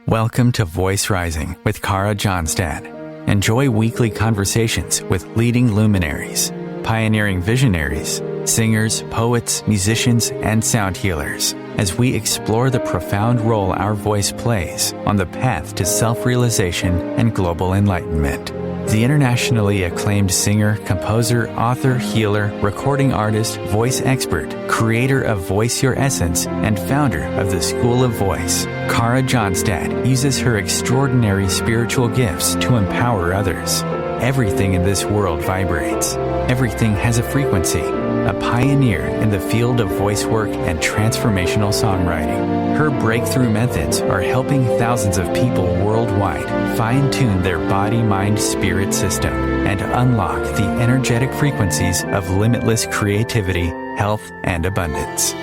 Welcome to Voice Rising with Kara Johnstad. Enjoy weekly conversations with leading luminaries, pioneering visionaries, singers, poets, musicians, and sound healers as we explore the profound role our voice plays on the path to self-realization and global enlightenment. The internationally acclaimed singer, composer, author, healer, recording artist, voice expert, creator of Voice Your Essence, and founder of the School of Voice, Kara Johnstad uses her extraordinary spiritual gifts to empower others. Everything in this world vibrates. Everything has a frequency. A pioneer in the field of voice work and transformational songwriting. Her breakthrough methods are helping thousands of people worldwide fine-tune their body-mind-spirit system and unlock the energetic frequencies of limitless creativity, health, and abundance.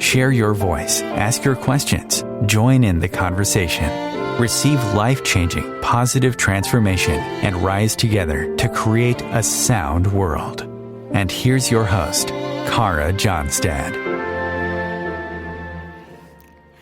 Share your voice, ask your questions, join in the conversation. Receive life-changing, positive transformation and rise together to create a sound world. And here's your host, Kara Johnstad.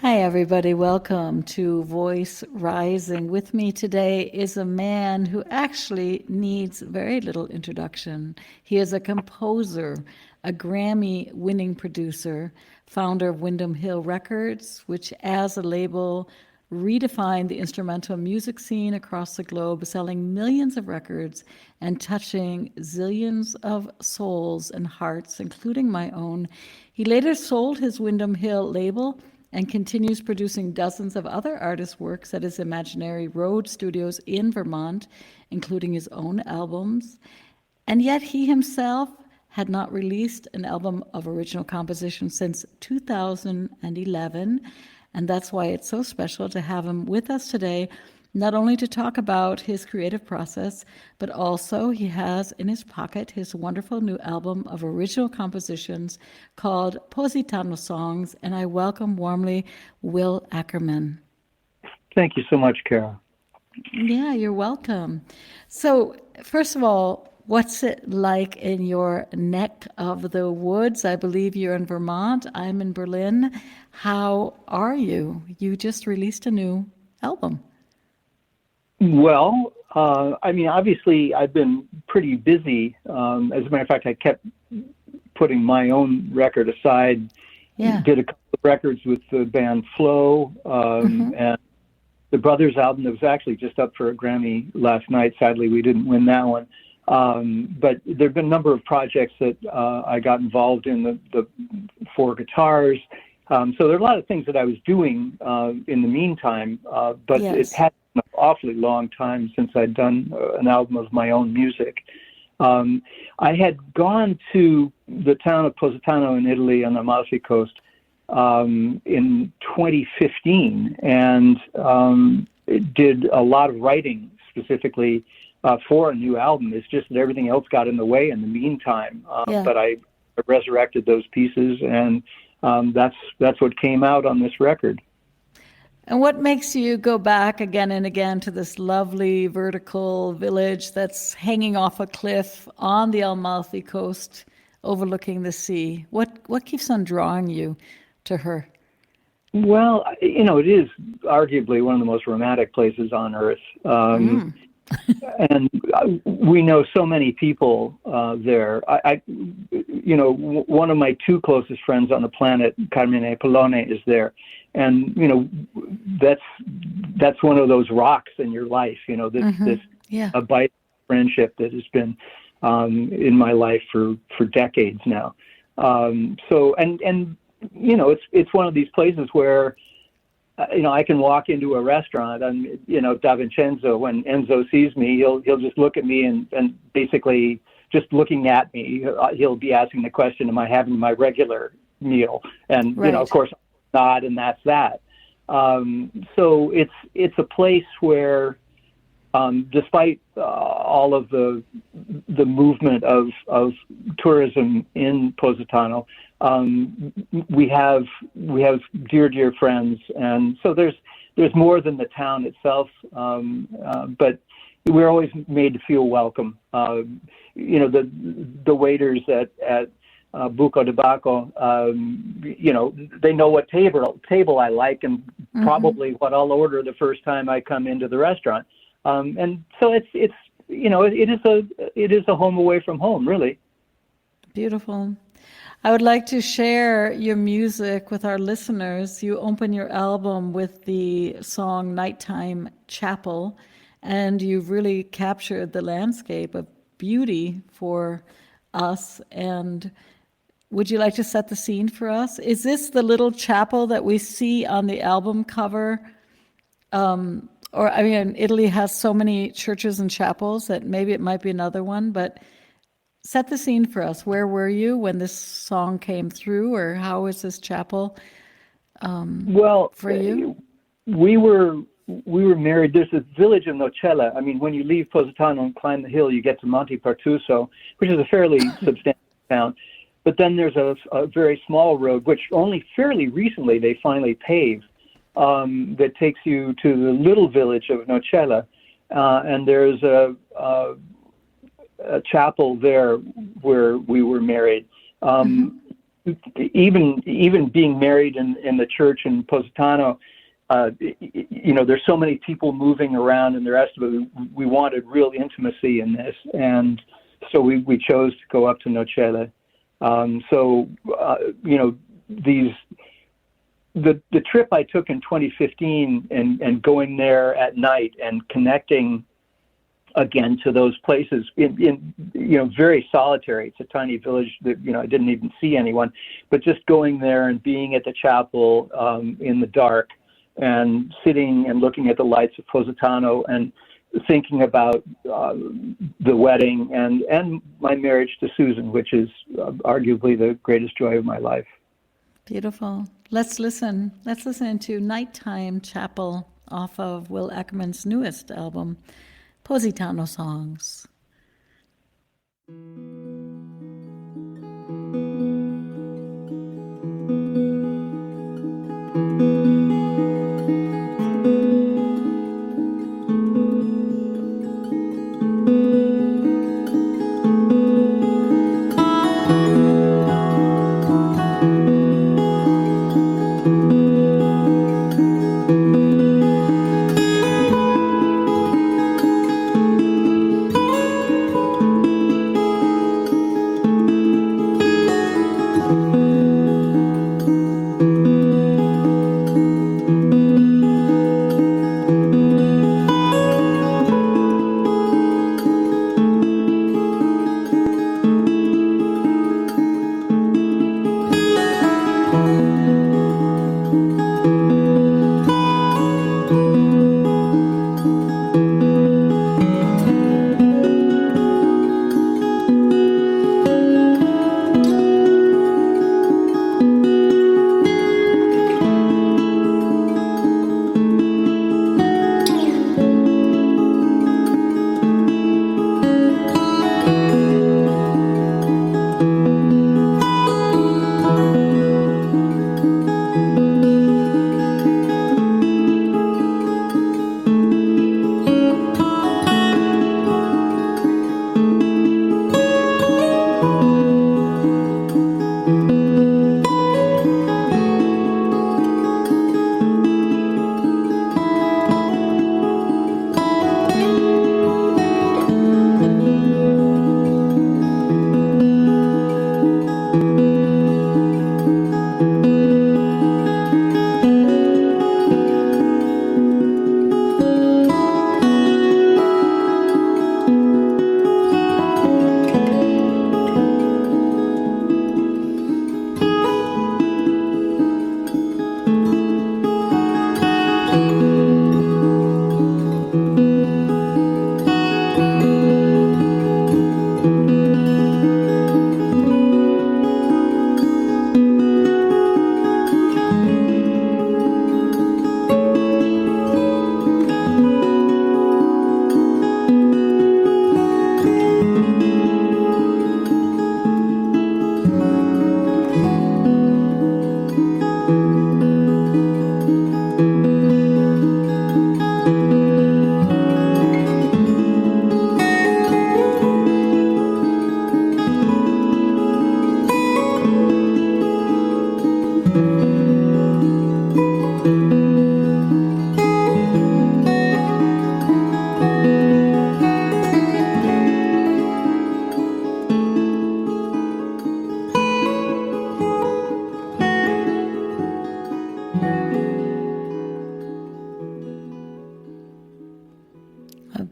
Hi, everybody. Welcome to Voice Rising. With me today is a man who actually needs very little introduction. He is a composer, a Grammy-winning producer, founder of Windham Hill Records, which as a label redefined the instrumental music scene across the globe, selling millions of records and touching zillions of souls and hearts, including my own. He later sold his Windham Hill label and continues producing dozens of other artists' works at his Imaginary Road studios in Vermont, including his own albums. And yet he himself had not released an album of original composition since 2011. And that's why it's so special to have him with us today, not only to talk about his creative process, but also he has in his pocket his wonderful new album of original compositions called Positano Songs. And I welcome warmly Will Ackerman. Thank you so much, Kara. Yeah, you're welcome. So first of all, what's it like in your neck of the woods? I believe you're in Vermont. I'm in Berlin. How are you? You just released a new album. Well, obviously I've been pretty busy. As a matter of fact, I kept putting my own record aside. Yeah. Did a couple of records with the band Flow, and the Brothers album that was actually just up for a Grammy last night. Sadly, we didn't win that one. But there have been a number of projects that I got involved in, the four guitars. So there are a lot of things that I was doing in the meantime, but Yes. It had been an awfully long time since I'd done an album of my own music. I had gone to the town of Positano in Italy on the Amalfi coast in 2015 and did a lot of writing specifically for a new album. It's just that everything else got in the way in the meantime. But I resurrected those pieces, and that's what came out on this record. And what makes you go back again and again to this lovely vertical village that's hanging off a cliff on the Amalfi coast, overlooking the sea? What keeps on drawing you to her? Well, it is arguably one of the most romantic places on earth. And we know so many people there. One of my two closest friends on the planet, Carmine Polone, is there. And, that's one of those rocks in your life, this a bite of friendship that has been in my life for decades now. It's one of these places where I can walk into a restaurant and, Da Vincenzo, when Enzo sees me, he'll just look at me and basically just looking at me, he'll be asking the question, am I having my regular meal? And, right. Of course, not, and that's that. So it's a place where, despite all of the movement of tourism in Positano, we have dear friends, and so there's more than the town itself, but we're always made to feel welcome. The waiters at Buco de Bacco, they know what table I like and probably what I'll order the first time I come into the restaurant. And so it is a home away from home, really. Beautiful. I would like to share your music with our listeners. You open your album with the song Nighttime Chapel, and you've really captured the landscape of beauty for us. And would you like to set the scene for us? Is this the little chapel that we see on the album cover? Italy has so many churches and chapels that maybe it might be another one, but set the scene for us. Where were you when this song came through, or how is this chapel for you? We were married. There's a village of Nocella. I mean, when you leave Positano and climb the hill, you get to Monte Pertuso, which is a fairly substantial town. But then there's a very small road, which only fairly recently they finally paved, that takes you to the little village of Nocella. And there's a chapel there where we were married. Even being married in the church in Positano, there's so many people moving around and the rest of it. We wanted real intimacy in this, and so we chose to go up to Nocella. The trip I took in 2015 and going there at night and connecting again to those places in very solitary. It's a tiny village that, I didn't even see anyone, but just going there and being at the chapel in the dark and sitting and looking at the lights of Positano and thinking about the wedding and my marriage to Susan, which is arguably the greatest joy of my life. Beautiful. Let's listen to Nighttime Chapel off of Will Ackerman's newest album, Positano Songs.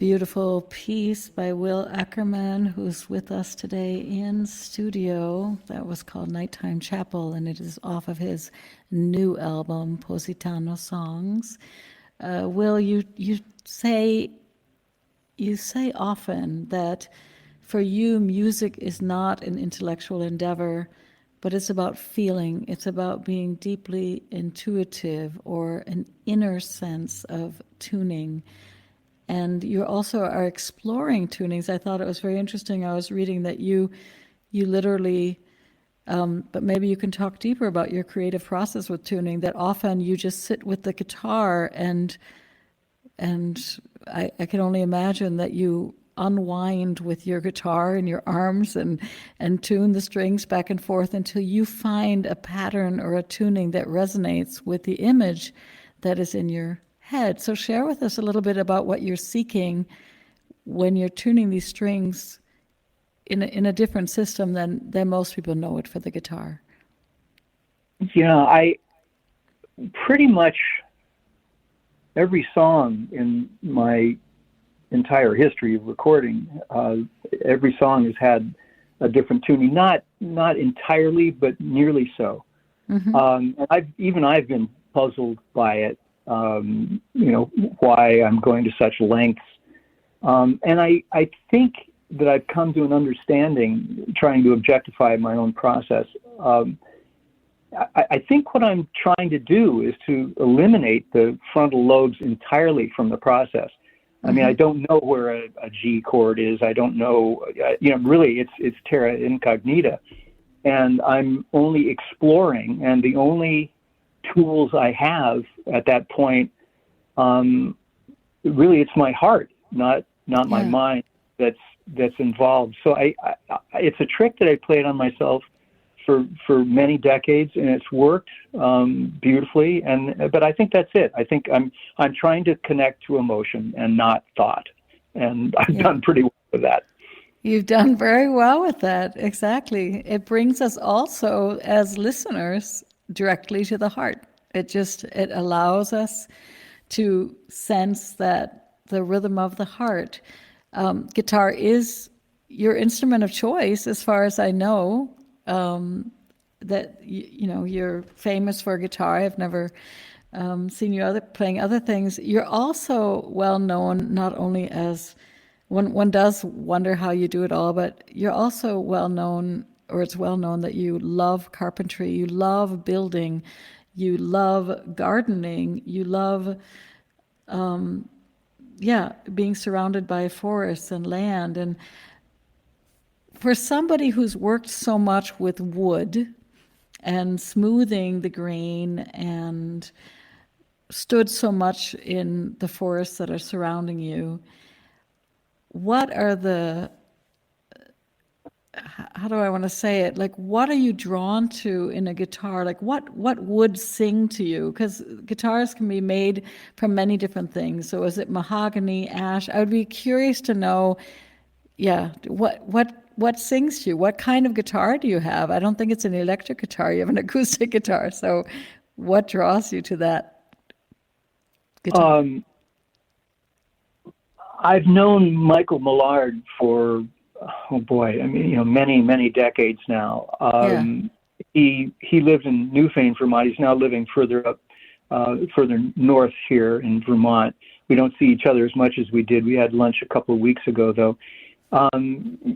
beautiful piece by Will Ackerman, who's with us today in studio. That was called Nighttime Chapel, and it is off of his new album, Positano Songs. Will, you say often that for you, music is not an intellectual endeavor, but it's about feeling. It's about being deeply intuitive, or an inner sense of tuning. And you also are exploring tunings. I thought it was very interesting. I was reading that you literally, but maybe you can talk deeper about your creative process with tuning, that often you just sit with the guitar and I can only imagine that you unwind with your guitar in your arms and tune the strings back and forth until you find a pattern or a tuning that resonates with the image that is in your head. So share with us a little bit about what you're seeking when you're tuning these strings in a different system than most people know it for the guitar. Yeah, I pretty much every song in my entire history of recording, every song has had a different tuning. Not entirely, but nearly so. Mm-hmm. And I've been puzzled by it. Why I'm going to such lengths. And I think that I've come to an understanding, trying to objectify my own process. I think what I'm trying to do is to eliminate the frontal lobes entirely from the process. I mean, I don't know where a G chord is. I don't know, really it's terra incognita. And I'm only exploring, and the only tools I have at that point, really it's my heart, not my mind that's involved. So I it's a trick that I played on myself for many decades, and it's worked beautifully. But I think that's it. I think I'm trying to connect to emotion and not thought, and I've done pretty well with that. You've done very well with that. Exactly. It brings us also as listeners directly to the heart. It allows us to sense that the rhythm of the heart. Guitar is your instrument of choice, as far as I know. That you're famous for guitar. I've never seen you playing other things. You're also well known not only as one does wonder how you do it all, but you're also well known, or it's well known that you love carpentry, you love building, you love gardening, you love being surrounded by forests and land. And for somebody who's worked so much with wood and smoothing the grain and stood so much in the forests that are surrounding you, what are how do I want to say it? Like, what are you drawn to in a guitar? Like, what would sing to you? Because guitars can be made from many different things. So is it mahogany, ash? I would be curious to know, what sings to you? What kind of guitar do you have? I don't think it's an electric guitar. You have an acoustic guitar. So what draws you to that guitar? I've known Michael Millard for, many, many decades now. He lived in Newfane, Vermont. He's now living further north here in Vermont. We don't see each other as much as we did. We had lunch a couple of weeks ago, though.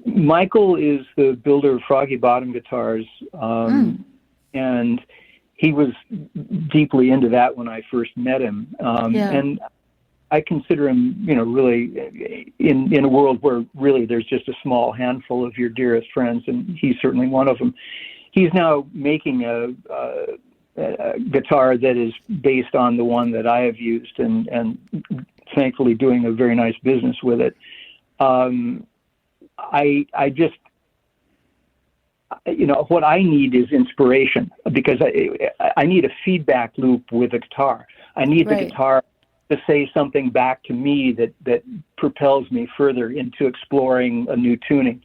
Michael is the builder of Froggy Bottom guitars, and he was deeply into that when I first met him. And I consider him, really in a world where really there's just a small handful of your dearest friends, and he's certainly one of them. He's now making a guitar that is based on the one that I have used, and thankfully doing a very nice business with it. I just, what I need is inspiration, because I need a feedback loop with a guitar. I need the guitar to say something back to me that propels me further into exploring a new tuning.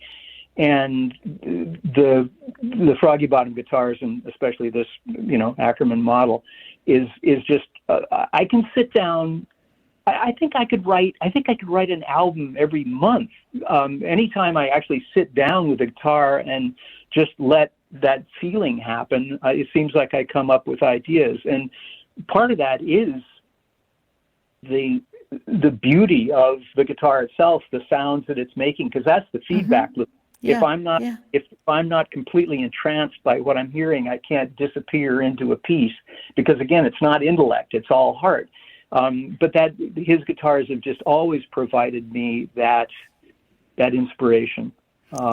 And the Froggy Bottom guitars, and especially this, Ackerman model, is just, I can sit down I think I could write an album every month. Anytime I actually sit down with a guitar and just let that feeling happen, it seems like I come up with ideas. And part of that is the beauty of the guitar itself, the sounds that it's making, because that's the feedback loop. Yeah, If I'm not completely entranced by what I'm hearing, I can't disappear into a piece, because again, it's not intellect, it's all heart. But his guitars have just always provided me that inspiration.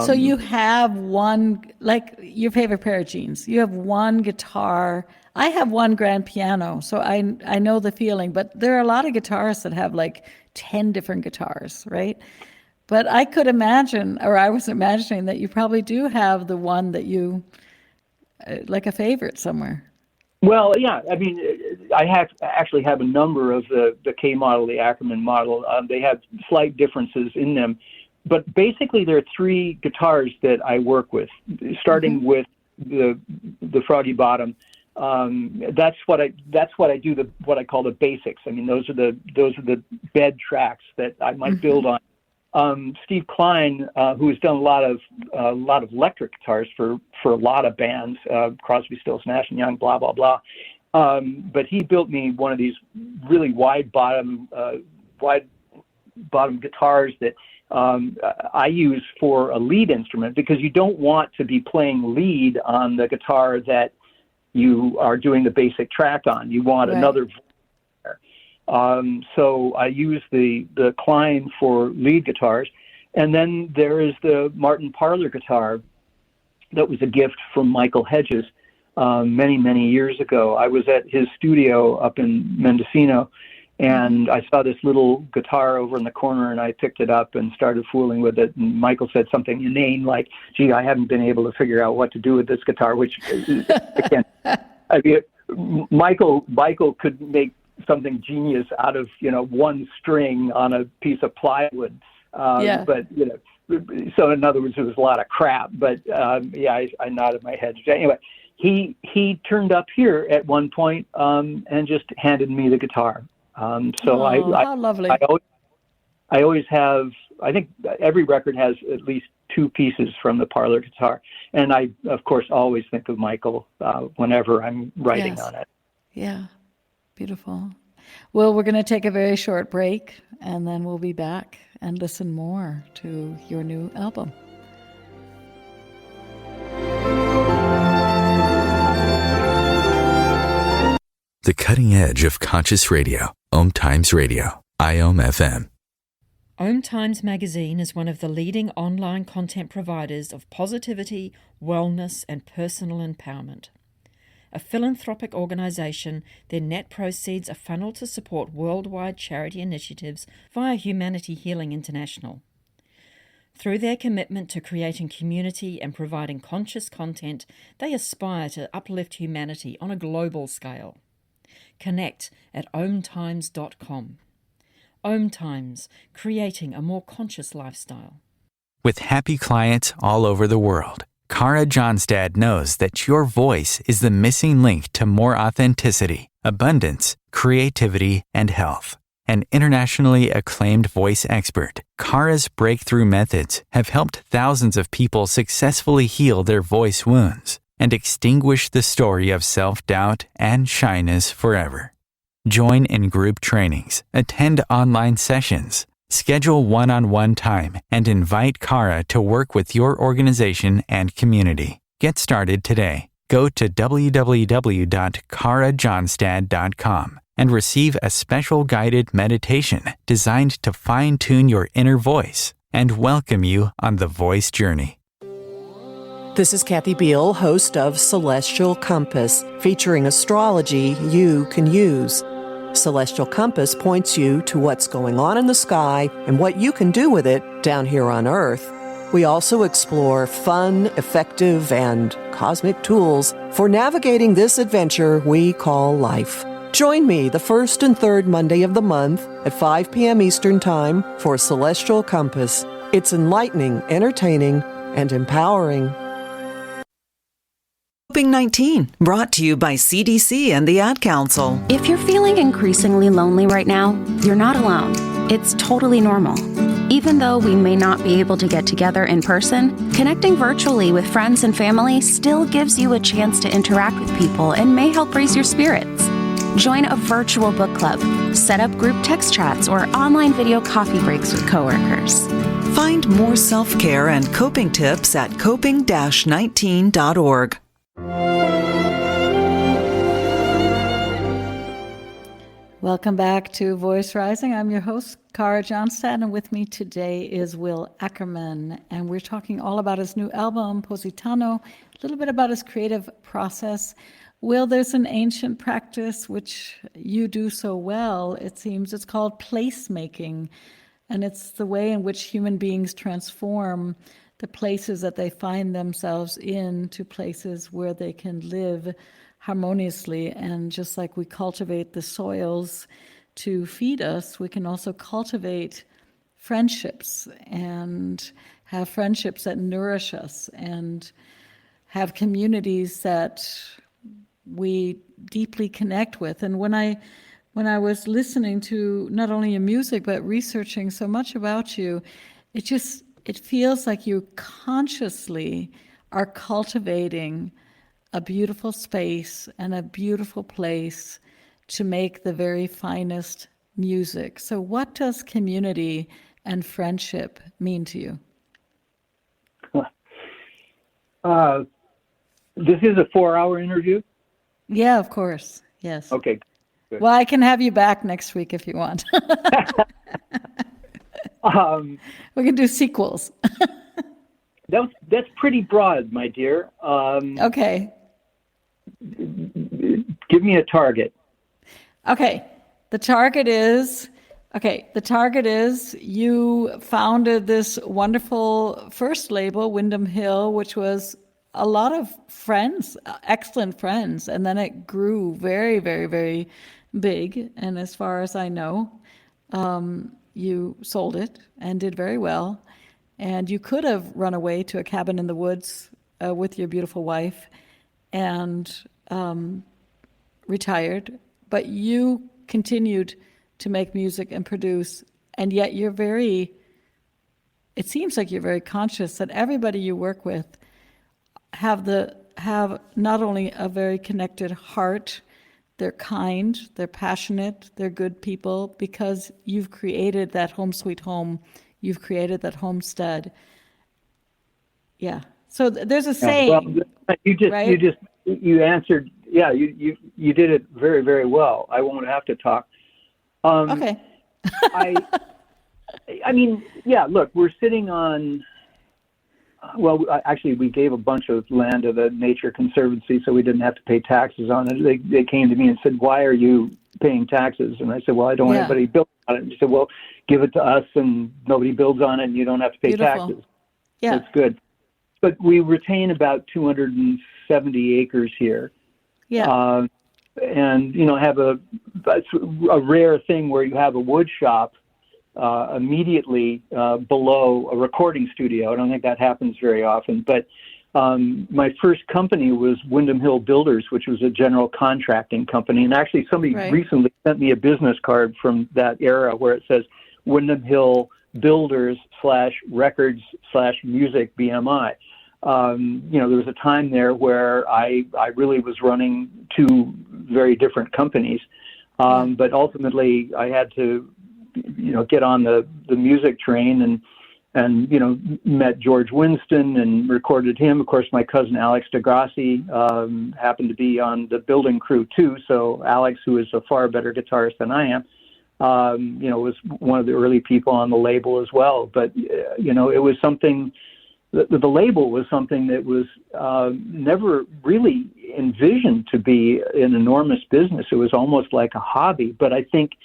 So you have one, like your favorite pair of jeans. You have one guitar. I have one grand piano, so I know the feeling. But there are a lot of guitarists that have like 10 different guitars, right? But I could imagine, or I was imagining, that you probably do have the one that you like a favorite somewhere. Well, yeah. I mean, I actually have a number of the K model, the Ackerman model. They have slight differences in them, but basically there are three guitars that I work with, starting with the Froggy Bottom. That's what I do. What I call the basics. I mean, those are the bed tracks that I might build on. Steve Klein, who has done a lot of electric guitars for a lot of bands, Crosby, Stills, Nash and Young, blah blah blah. But he built me one of these really wide bottom guitars that I use for a lead instrument, because you don't want to be playing lead on the guitar that you are doing the basic track on. You want another. So I use the Klein for lead guitars. And then there is the Martin Parlor guitar that was a gift from Michael Hedges many, many years ago. I was at his studio up in Mendocino, and I saw this little guitar over in the corner, and I picked it up and started fooling with it. And Michael said something inane like, "Gee, I haven't been able to figure out what to do with this guitar," which, again, I mean, Michael could make something genius out of one string on a piece of plywood, but so in other words, it was a lot of crap. But I nodded my head. Anyway, he turned up here at one point and just handed me the guitar. How lovely! I always have. I think every record has at least two pieces from the Parlor guitar, and I of course always think of Michael whenever I'm writing on it. Yeah. Beautiful. Well, we're going to take a very short break, and then we'll be back and listen more to your new album. The cutting edge of conscious radio. OMTimes Radio. IOM FM. OMTimes magazine is one of the leading online content providers of positivity, wellness, and personal empowerment. A philanthropic organisation, their net proceeds are funneled to support worldwide charity initiatives via Humanity Healing International. Through their commitment to creating community and providing conscious content, they aspire to uplift humanity on a global scale. Connect at omtimes.com. OMTimes, creating a more conscious lifestyle. With happy clients all over the world, Cara Johnstad knows that your voice is the missing link to more authenticity, abundance, creativity, and health. An internationally acclaimed voice expert, Cara's breakthrough methods have helped thousands of people successfully heal their voice wounds and extinguish the story of self-doubt and shyness forever. Join in group trainings, attend online sessions, schedule one-on-one time, and invite Cara to work with your organization and community. Get started today. Go to www.carajohnstad.com and receive a special guided meditation designed to fine-tune your inner voice and welcome you on the voice journey. This is Kathy Beal, host of Celestial Compass, featuring astrology you can use. Celestial Compass points you to what's going on in the sky and what you can do with it down here on Earth. We also explore fun, effective, and cosmic tools for navigating this adventure we call life. Join me the first and third Monday of the month at 5 p.m. Eastern Time for Celestial Compass. It's enlightening, entertaining, and empowering. Coping 19, brought to you by CDC and the Ad Council. If you're feeling increasingly lonely right now, you're not alone. It's totally normal. Even though we may not be able to get together in person, connecting virtually with friends and family still gives you a chance to interact with people and may help raise your spirits. Join a virtual book club, set up group text chats, or online video coffee breaks with coworkers. Find more self-care and coping tips at coping-19.org. Welcome back to Voice Rising. I'm your host, Cara Johnstad, and with me today is Will Ackerman, and we're talking all about his new album, Positano, a little bit about his creative process. Will, there's an ancient practice which you do so well, it seems. It's called placemaking, and it's the way in which human beings transform the places that they find themselves in to places where they can live harmoniously. And just like we cultivate the soils to feed us, we can also cultivate friendships and have friendships that nourish us and have communities that we deeply connect with. And when I was listening to not only your music but researching so much about you, it feels like you consciously are cultivating a beautiful space and a beautiful place to make the very finest music. So what does community and friendship mean to you? This is a 4-hour interview? Yeah, of course. Yes. Okay. Good. Well, I can have you back next week if you want. We can do sequels. That's pretty broad, my dear. Okay. Give me a target. Okay. The target is you founded this wonderful first label, Windham Hill, which was a lot of friends, excellent friends. And then it grew very, very, very big. And as far as I know, you sold it and did very well. And you could have run away to a cabin in the woods with your beautiful wife and retired, but you continued to make music and produce, and yet it seems like you're very conscious that everybody you work with have not only a very connected heart, they're kind, they're passionate, they're good people, because you've created that home sweet home, you've created that homestead. Yeah. So there's a saying. Well, you answered. Yeah, you did it very, very well. I won't have to talk. Okay. I mean, yeah. Look, we're sitting on. Well, actually, we gave a bunch of land to the Nature Conservancy, so we didn't have to pay taxes on it. They came to me and said, "Why are you paying taxes?" And I said, "Well, I don't want anybody building on it." And he said, "Well, give it to us, and nobody builds on it, and you don't have to pay taxes." Yeah, that's good. But we retain about 270 acres here. Yeah. And have a rare thing where you have a wood shop immediately below a recording studio. I don't think that happens very often. But my first company was Windham Hill Builders, which was a general contracting company. And actually somebody recently sent me a business card from that era where it says Windham Hill Builders /records/music BMI. There was a time there where I really was running two very different companies. But ultimately I had to, get on the music train and met George Winston and recorded him. Of course, my cousin Alex DeGrassi happened to be on the building crew too. So Alex, who is a far better guitarist than I am, was one of the early people on the label as well. But, it was something, the label was something that was never really envisioned to be an enormous business. It was almost like a hobby. But I think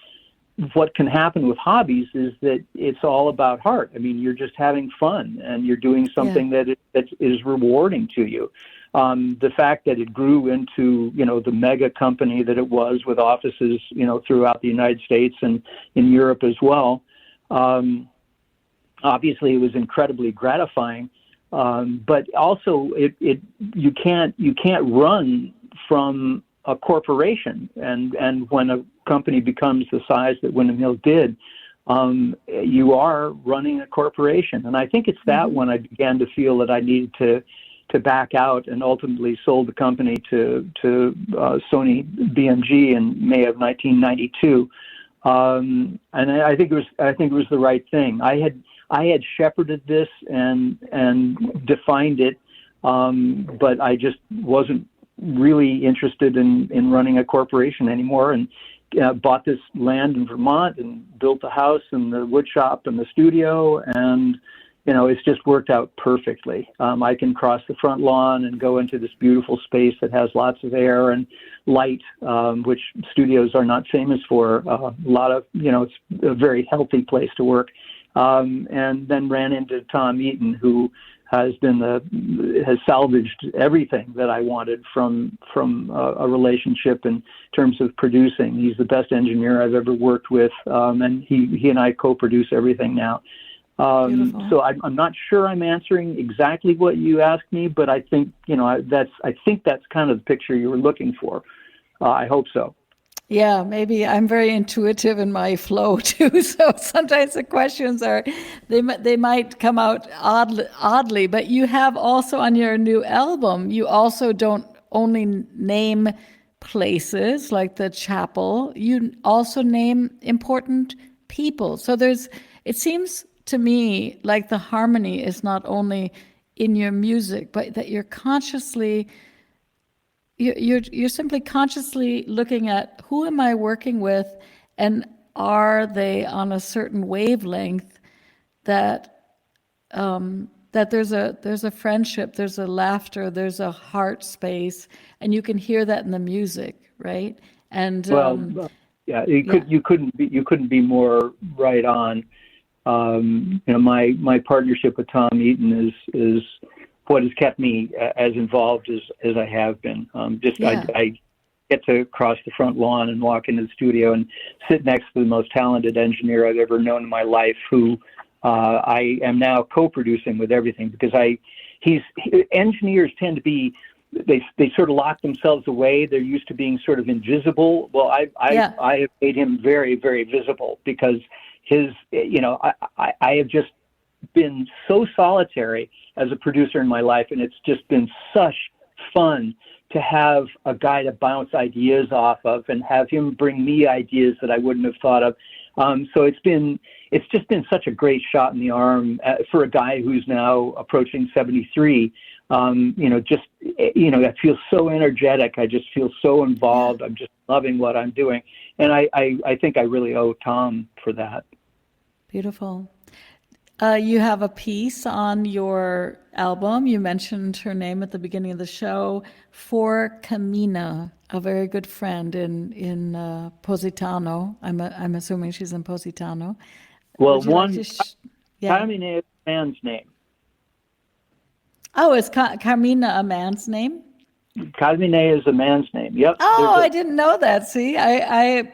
what can happen with hobbies is that it's all about heart. I mean, you're just having fun and you're doing something that is rewarding to you. The fact that it grew into, the mega company that it was with offices, throughout the United States and in Europe as well. Obviously, it was incredibly gratifying. But also, you can't run from a corporation, and when a company becomes the size that Windham Hill did, you are running a corporation. And I think it's that when I began to feel that I needed to back out, and ultimately sold the company to Sony BMG in May of 1992. And I think it was the right thing. I had shepherded this and defined it, but I just wasn't really interested in running a corporation anymore, and bought this land in Vermont and built a house and the wood shop and the studio, and it's just worked out perfectly. I can cross the front lawn and go into this beautiful space that has lots of air and light, which studios are not famous for. A lot of, it's a very healthy place to work. And then ran into Tom Eaton, who has salvaged everything that I wanted from a relationship in terms of producing. He's the best engineer I've ever worked with, and he and I co-produce everything now. So I'm not sure I'm answering exactly what you asked me, but I think that's kind of the picture you were looking for. I hope so. Yeah, maybe I'm very intuitive in my flow too. So sometimes the questions they might come out oddly. But you have also on your new album, you also don't only name places like the chapel. You also name important people. So it seems to me like the harmony is not only in your music, but that you're simply consciously looking at who am I working with, and are they on a certain wavelength that there's a friendship, there's a laughter, there's a heart space, and you can hear that in the music, right? And you couldn't be more right on. My partnership with Tom Eaton is what has kept me as involved as I have been. I get to cross the front lawn and walk into the studio and sit next to the most talented engineer I've ever known in my life, who I am now co-producing with everything, because engineers tend to be, they sort of lock themselves away. They're used to being sort of invisible. Well, I have made him very, very visible, because I have just been so solitary as a producer in my life, and it's just been such fun to have a guy to bounce ideas off of and have him bring me ideas that I wouldn't have thought of. So it's just been such a great shot in the arm for a guy who's now approaching 73. I feel so energetic. I just feel so involved. I'm just loving what I'm doing. And I think I really owe Tom for that. Beautiful. You have a piece on your album. You mentioned her name at the beginning of the show, for Camina, a very good friend in Positano. I'm assuming she's in Positano. Well, Carmine is a man's name. Oh, is Carmina a man's name? Carmine is a man's name. Yep. Oh, I didn't know that. See, I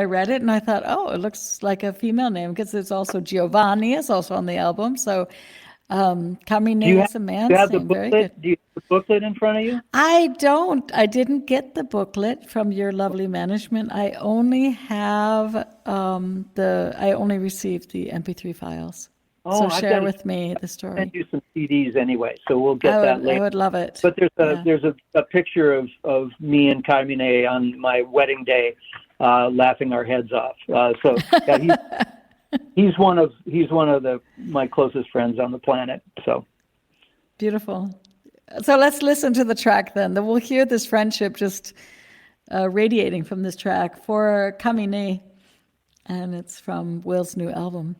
read it and I thought, oh, it looks like a female name, because there's also Giovanni is also on the album. So Carmine is a man's name. Very good. Do you have the booklet in front of you? I don't. I didn't get the booklet from your lovely management. I only have I only received the MP3 files. Oh, so share with me the story. I'll send you some CDs anyway, so we'll get that later. I would love it. But there's a picture of me and Carmine on my wedding day, laughing our heads off. He's one of my closest friends on the planet. So beautiful. So let's listen to the track then. We'll hear this friendship just radiating from this track, for Camine, and it's from Will's new album.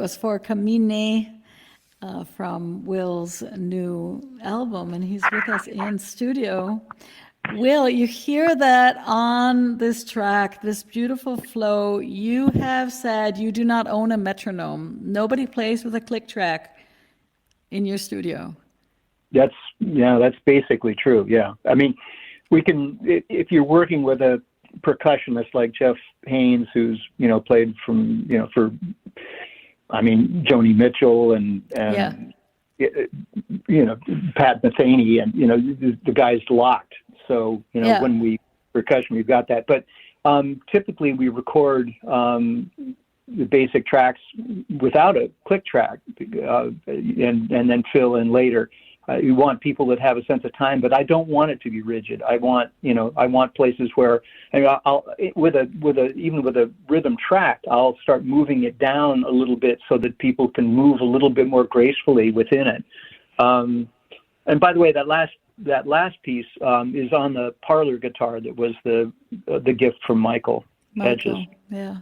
was for Camine from Will's new album, and he's with us in studio. Will, you hear that on this track, this beautiful flow. You have said you do not own a metronome. Nobody plays with a click track in your studio. That's basically true. Yeah. I mean, we can, if you're working with a percussionist like Jeff Haynes, who's, played from, for, Joni Mitchell and Pat Metheny, and, the guy's locked. So, when we percussion, we've got that. But typically we record the basic tracks without a click track and then fill in later. You want people that have a sense of time, but I don't want it to be rigid. I want places where, I'll with a rhythm track, I'll start moving it down a little bit so that people can move a little bit more gracefully within it. And by the way, that last piece is on the parlor guitar that was the gift from Michael Hedges. Yeah.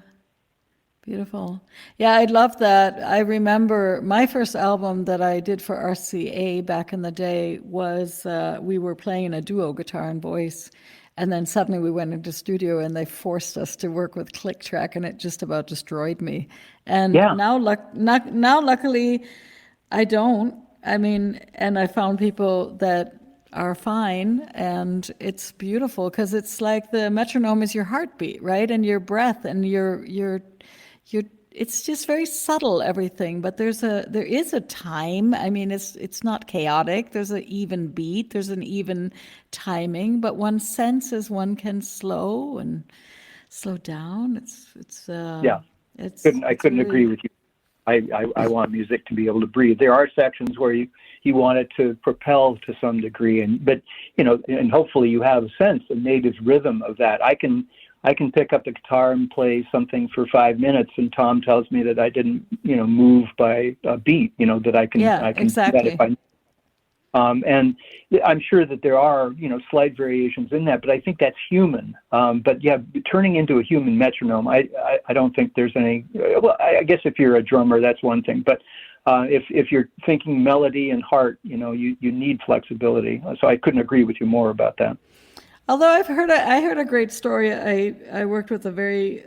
Beautiful. Yeah, I love that. I remember my first album that I did for RCA back in the day was we were playing a duo, guitar and voice, and then suddenly we went into studio and they forced us to work with click track, and it just about destroyed me. And now luckily I don't. And I found people that are fine, and it's beautiful because it's like the metronome is your heartbeat, right? And your breath and your it's just very subtle, everything, but there is a time. It's not chaotic. There's an even beat. There's an even timing, but one senses one can slow down. I couldn't agree with you. I want music to be able to breathe. There are sections where you want it to propel to some degree, and hopefully you have a native rhythm of that. I can pick up the guitar and play something for 5 minutes, and Tom tells me that I didn't, move by a beat, that I can exactly. do that if and I'm sure that there are, slight variations in that, but I think that's human. But yeah, turning into a human metronome, I don't think there's any, well, I guess if you're a drummer, that's one thing, but if you're thinking melody and heart, you need flexibility. So I couldn't agree with you more about that. Although I heard a great story. I worked with a very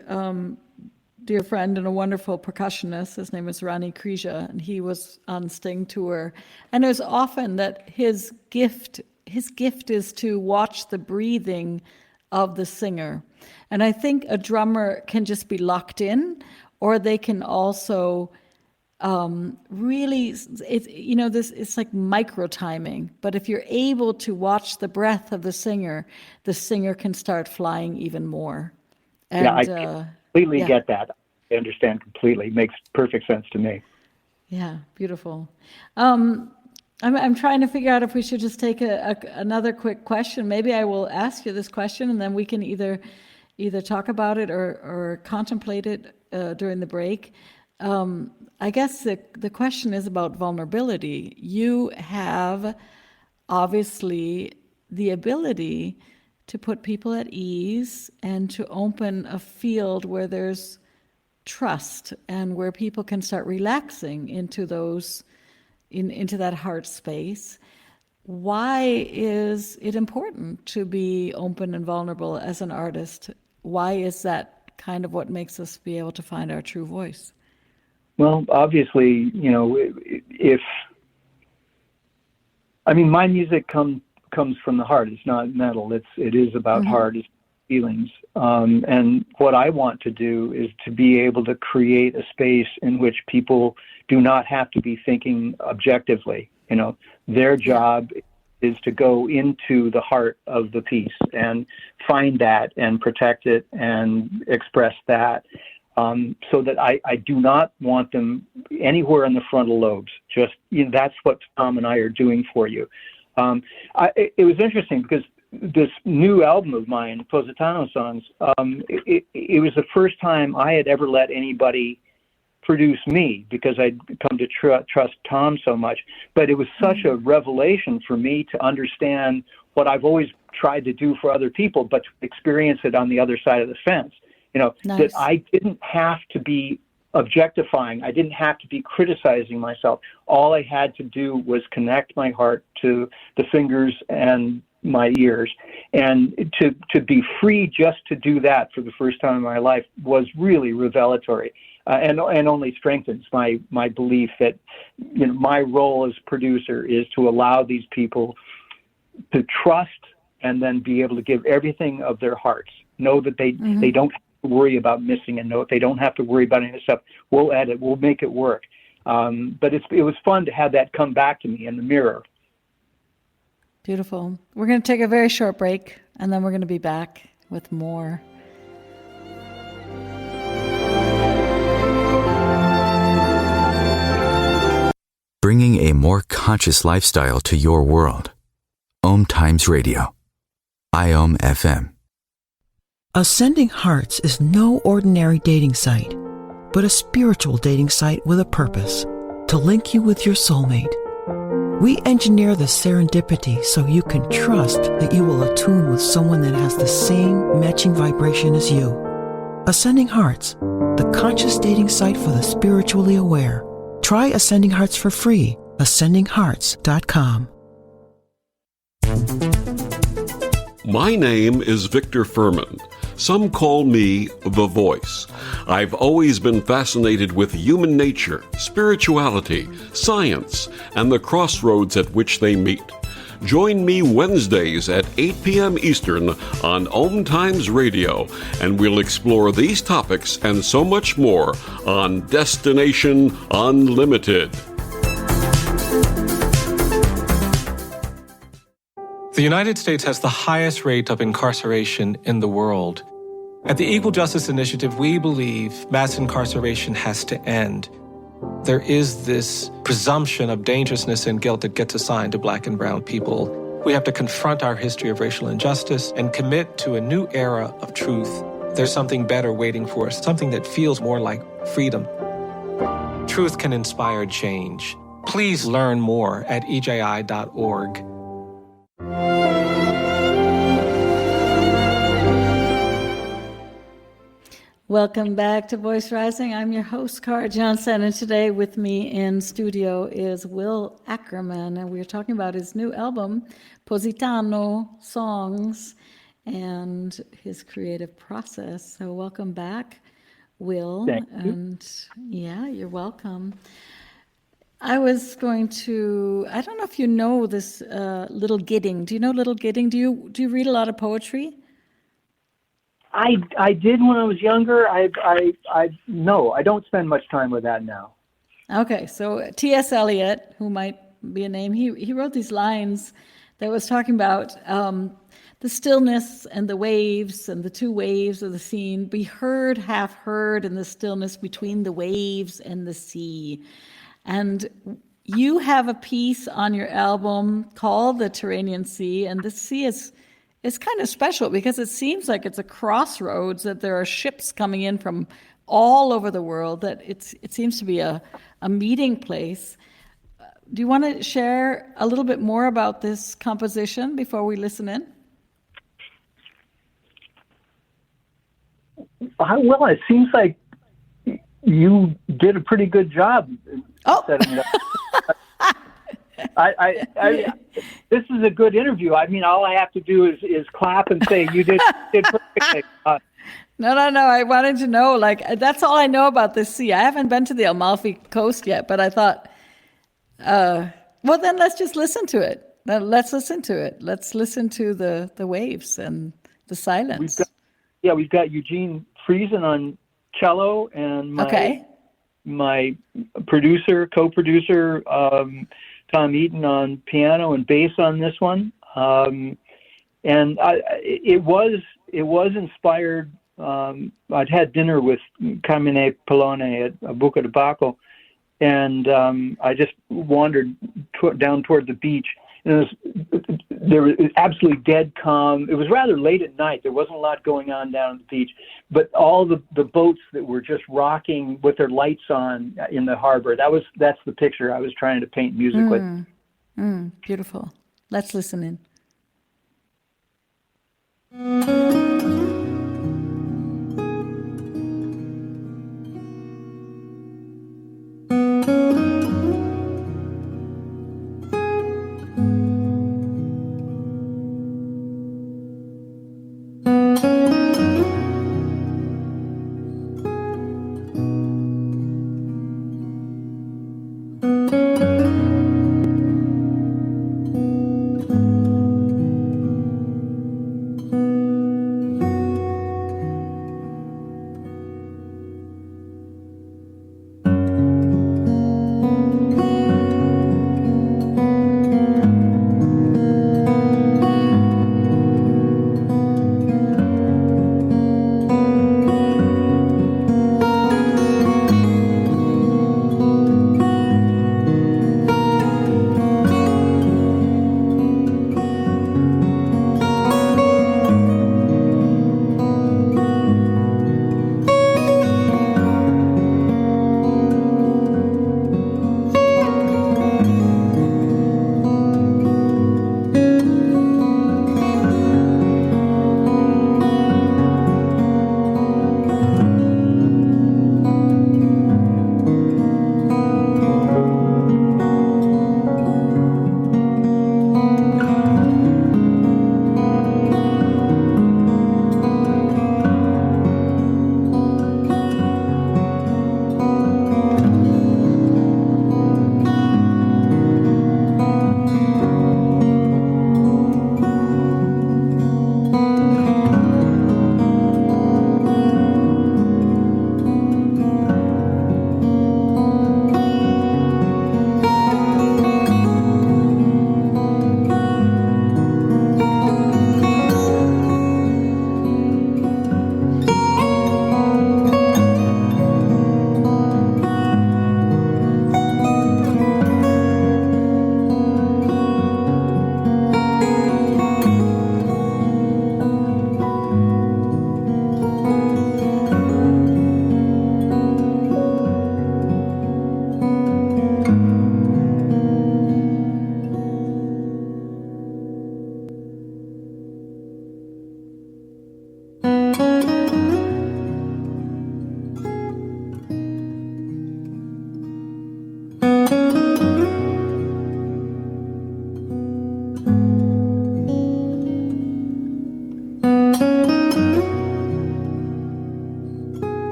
dear friend and a wonderful percussionist. His name is Ronnie Krija, and he was on Sting tour. And it was often that his gift is to watch the breathing of the singer. And I think a drummer can just be locked in, or they can also really, it's like micro timing. But if you're able to watch the breath of the singer can start flying even more. And, I completely get that. I understand completely. Makes perfect sense to me. Yeah, beautiful. I'm trying to figure out if we should just take another quick question. Maybe I will ask you this question, and then we can either talk about it or contemplate it during the break. I guess the question is about vulnerability. You have obviously the ability to put people at ease and to open a field where there's trust and where people can start relaxing into that heart space. Why is it important to be open and vulnerable as an artist? Why is that kind of what makes us be able to find our true voice? Well, obviously, my music comes from the heart. It's not metal. It is about heart, it's feelings. And what I want to do is to be able to create a space in which people do not have to be thinking objectively. Their job is to go into the heart of the piece and find that and protect it and express that. So that I do not want them anywhere in the frontal lobes. Just, that's what Tom and I are doing for you. It was interesting because this new album of mine, Positano Songs, it was the first time I had ever let anybody produce me, because I'd come to trust Tom so much. But it was such a revelation for me to understand what I've always tried to do for other people, but to experience it on the other side of the fence. Nice. That I didn't have to be objectifying. I didn't have to be criticizing myself. All I had to do was connect my heart to the fingers and my ears, and to be free just to do that for the first time in my life was really revelatory, and only strengthens my belief that, you know, my role as producer is to allow these people to trust and then be able to give everything of their hearts. Know that they don't have to worry about missing a note. They don't have to worry about any of this stuff. We'll edit. We'll make it work. But it was fun to have that come back to me in the mirror. Beautiful. We're going to take a very short break, and then we're going to be back with more. Bringing a more conscious lifestyle to your world. OMTimes Radio. IOM FM. Ascending Hearts is no ordinary dating site, but a spiritual dating site with a purpose, to link you with your soulmate. We engineer the serendipity so you can trust that you will attune with someone that has the same matching vibration as you. Ascending Hearts, the conscious dating site for the spiritually aware. Try Ascending Hearts for free. AscendingHearts.com. My name is Victor Furman. Some call me The Voice. I've always been fascinated with human nature, spirituality, science, and the crossroads at which they meet. Join me Wednesdays at 8 p.m. Eastern on OMTimes Radio, and we'll explore these topics and so much more on Destination Unlimited. The United States has the highest rate of incarceration in the world. At the Equal Justice Initiative, we believe mass incarceration has to end. There is this presumption of dangerousness and guilt that gets assigned to Black and brown people. We have to confront our history of racial injustice and commit to a new era of truth. There's something better waiting for us, something that feels more like freedom. Truth can inspire change. Please learn more at EJI.org. Welcome back to Voice Rising. I'm your host, Cara Johnstad, and today with me in studio is Will Ackerman, and we're talking about his new album, Positano Songs, and his creative process. So welcome back, Will. Thank you. And yeah, you're welcome. I was going to, I don't know if you know this Little Gidding. Do you know Little Gidding? Do you read a lot of poetry? I did when I was younger. No, I don't spend much time with that now. Okay, so T.S. Eliot, who might be a name, he wrote these lines that was talking about the stillness and the waves and the two waves of the scene. Be heard, half heard in the stillness between the waves and the sea. And you have a piece on your album called The Tyrrhenian Sea, and the sea is kind of special because it seems like it's a crossroads, that there are ships coming in from all over the world, that it seems to be a meeting place. Do you want to share a little bit more about this composition before we listen in? Well, it seems like you did a pretty good job setting it up. This is a good interview. I mean, all I have to do is clap and say you did perfect. No. I wanted to know, like, that's all I know about this sea. I haven't been to the Amalfi coast yet, but I thought, well, then let's just listen to it. Let's listen to it. Let's listen to the waves and the silence. We've got Eugene Friesen on cello and my co-producer, Tom Eaton on piano and bass on this one. It was inspired. I'd had dinner with Carmine Polone at Buca di Bacco, and I just wandered down toward the beach. And there was absolutely dead calm. It was rather late at night. There wasn't a lot going on down at the beach, but all the boats that were just rocking with their lights on in the harbor. That's the picture I was trying to paint musically. Beautiful. Let's listen in.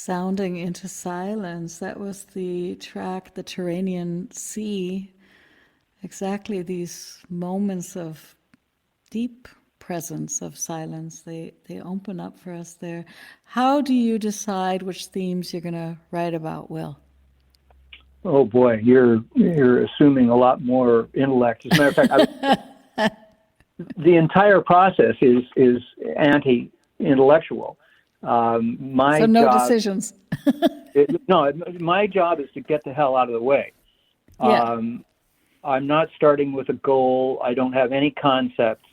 Sounding into Silence. That was the track, The Tyrrhenian Sea. Exactly these moments of deep presence of silence. They open up for us there. How do you decide which themes you're going to write about, Will? Oh boy, you're assuming a lot more intellect. As a matter of fact, the entire process is anti-intellectual. So no decisions. My job is to get the hell out of the way. Yeah. I'm not starting with a goal. I don't have any concept.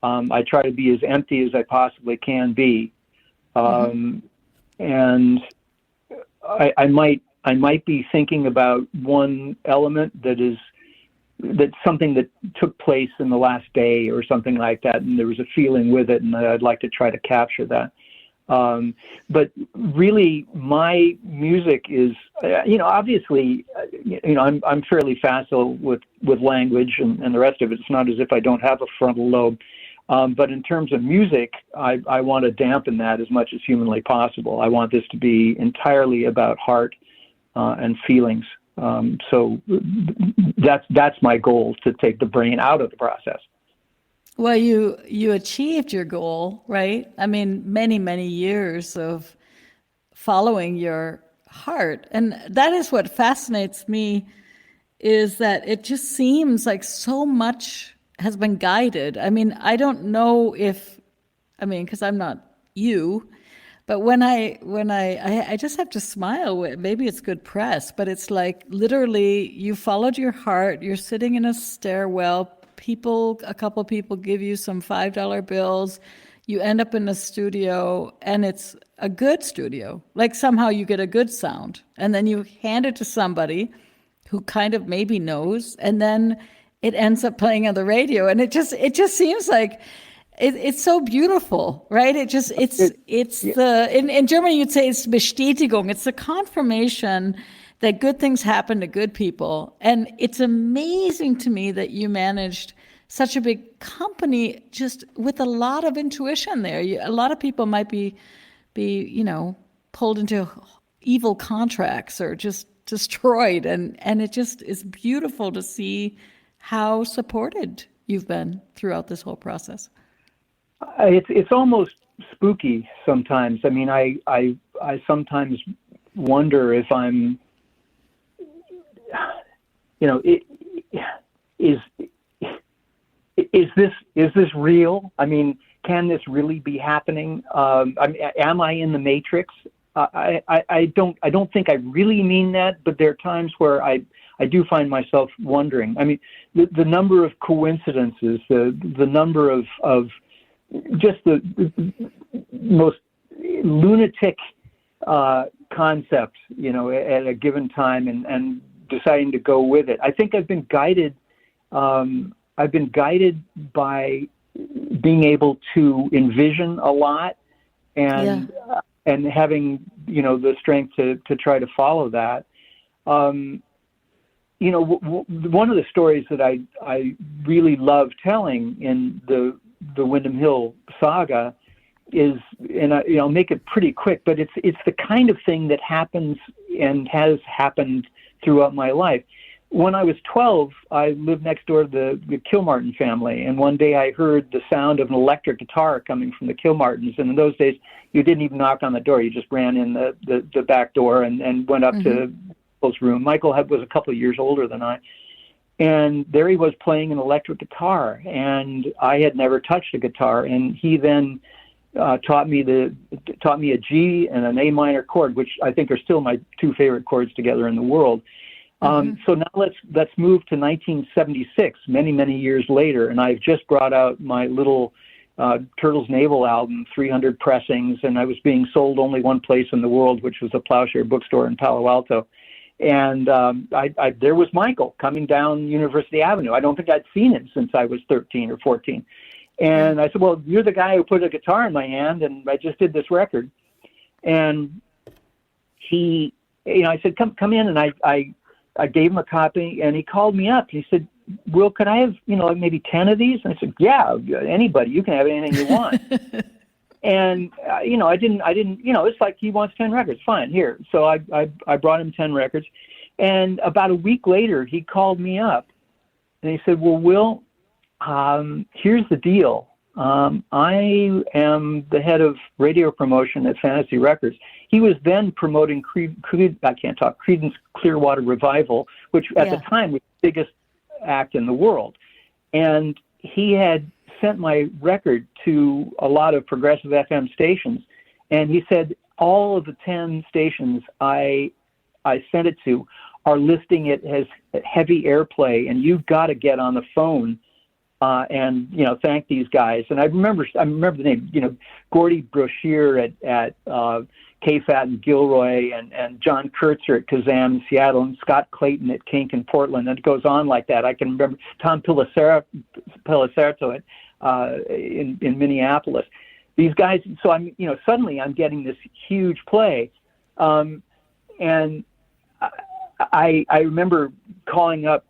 I try to be as empty as I possibly can be. And I might be thinking about one element that's something that took place in the last day or something like that, and there was a feeling with it, and I'd like to try to capture that. But really, my music is, obviously, I'm fairly facile with language and the rest of it. It's not as if I don't have a frontal lobe. But in terms of music, I want to dampen that as much as humanly possible. I want this to be entirely about heart and feelings. So that's my goal, to take the brain out of the process. Well, you achieved your goal, right? I mean, many, many years of following your heart. And that is what fascinates me, is that it just seems like so much has been guided. I mean, I don't know because I'm not you, but when I just have to smile. Maybe it's good press, but it's like literally you followed your heart. You're sitting in a stairwell. A couple people give you some $5 bills. You end up in a studio, and it's a good studio. Like somehow you get a good sound, and then you hand it to somebody who kind of maybe knows, and then it ends up playing on the radio, and it just seems like it's so beautiful, right? In Germany you'd say it's Bestätigung. It's the confirmation that good things happen to good people. And it's amazing to me that you managed such a big company just with a lot of intuition there. A lot of people might be pulled into evil contracts or just destroyed. And it just is beautiful to see how supported you've been throughout this whole process. It's almost spooky sometimes. I mean, I sometimes wonder if I'm, is this real? I mean, can this really be happening? Am I in the Matrix? I don't think I really mean that, but there are times where I do find myself wondering. I mean, the number of coincidences, the number of just the most lunatic concept, at a given time, and deciding to go with it. I think I've been guided. I've been guided by being able to envision a lot, and having the strength to try to follow that. One of the stories that I really love telling in the Windham Hill saga is, and I'll make it pretty quick, but it's the kind of thing that happens and has happened throughout my life. When I was 12, I lived next door to the Kilmartin family, and one day I heard the sound of an electric guitar coming from the Kilmartins. And in those days, you didn't even knock on the door; you just ran in the back door and went up to Michael's room. Michael was a couple of years older than I. And there he was playing an electric guitar, and I had never touched a guitar. And he then taught me a G and an A minor chord, which I think are still my two favorite chords together in the world. So now let's move to 1976, many years later, and I've just brought out my little Turtles Navel album, 300 pressings, and I was being sold only one place in the world, which was a Plowshare bookstore in Palo Alto. And there was Michael coming down University Avenue. I don't think I'd seen him since I was 13 or 14. And I said, well, you're the guy who put a guitar in my hand, and I just did this record. And he, I said, come in, and I gave him a copy, and he called me up. He said, Will, could I have, maybe 10 of these? And I said, yeah, anybody, you can have anything you want. And I didn't. It's like he wants 10 records. Fine, here. So I brought him 10 records, and about a week later, he called me up, and he said, "Well, Will, here's the deal. I am the head of radio promotion at Fantasy Records." He was then promoting Creedence Clearwater Revival, which at the time was the biggest act in the world, and he had sent my record to a lot of progressive FM stations, and he said all of the 10 stations I sent it to are listing it as heavy airplay, and you've got to get on the phone and thank these guys. And I remember the name, Gordy Brashear at KFAT and Gilroy, and John Kurtzer at Kazam in Seattle, and Scott Clayton at Kink in Portland, and it goes on like that. I can remember Tom Pellicerto in Minneapolis. These guys, so I'm, suddenly I'm getting this huge play, and I remember calling up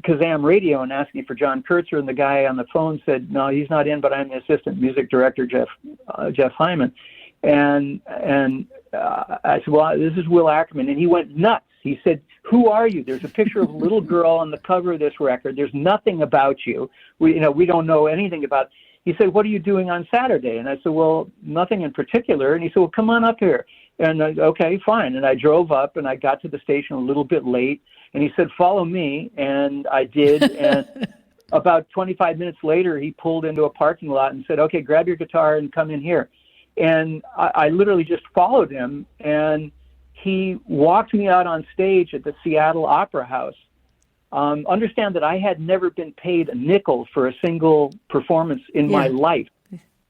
Kazam Radio and asking for John Kurtzer, and the guy on the phone said, "No, he's not in, but I'm the assistant music director, Jeff Hyman." And I said, "Well, this is Will Ackerman," and he went nuts. He said, "Who are you? There's a picture of a little girl on the cover of this record. There's nothing about you. We don't know anything about." He said, "What are you doing on Saturday?" And I said, "Well, nothing in particular." And he said, "Well, come on up here." And okay, fine. And I drove up, and I got to the station a little bit late. And he said, "Follow me," and I did. And about 25 minutes later, he pulled into a parking lot and said, "Okay, grab your guitar and come in here." And I literally just followed him, and he walked me out on stage at the Seattle Opera House. Understand that I had never been paid a nickel for a single performance in my life.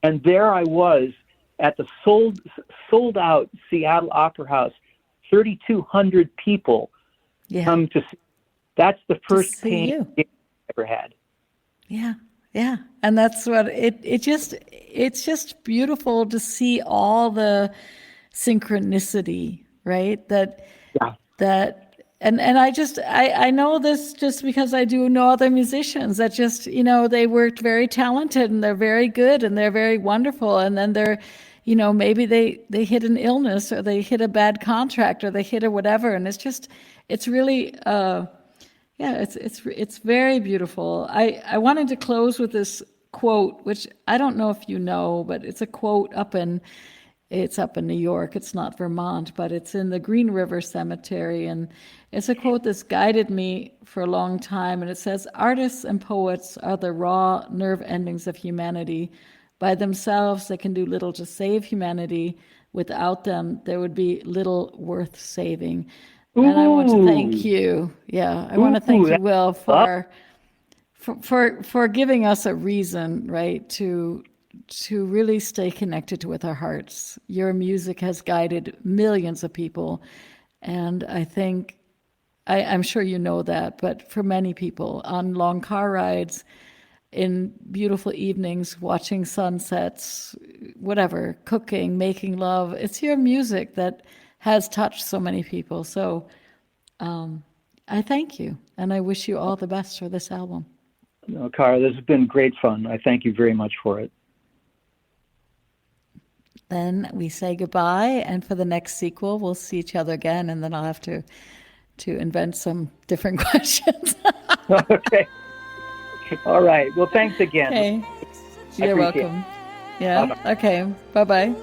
And there I was at the sold out Seattle Opera House, 3,200 people come to see. That's the first paying gig I ever had. Yeah. Yeah. And that's what it's just beautiful to see all the synchronicity, right? And I know this just because I do know other musicians that just, they worked very talented and they're very good and they're very wonderful. And then they're, maybe they hit an illness or they hit a bad contract or they hit a whatever. And it's really, it's very beautiful. I wanted to close with this quote, which I don't know if you know, but it's a quote it's up in New York. It's not Vermont, but it's in the Green River Cemetery. And it's a quote that's guided me for a long time. And it says, "Artists and poets are the raw nerve endings of humanity. By themselves, they can do little to save humanity. Without them, there would be little worth saving." And I want to thank you. Yeah, I want to thank you, Will, for giving us a reason, right, to really stay connected with our hearts. Your music has guided millions of people, and I think, I'm sure you know that, but for many people, on long car rides, in beautiful evenings, watching sunsets, whatever, cooking, making love, it's your music that has touched so many people. So I thank you, and I wish you all the best for this album. No, Cara, this has been great fun. I thank you very much for it. Then we say goodbye, and for the next sequel, we'll see each other again, and then I'll have to invent some different questions. Okay. All right. Well, thanks again. Okay. You're welcome. Yeah. Bye-bye. Okay. Bye-bye.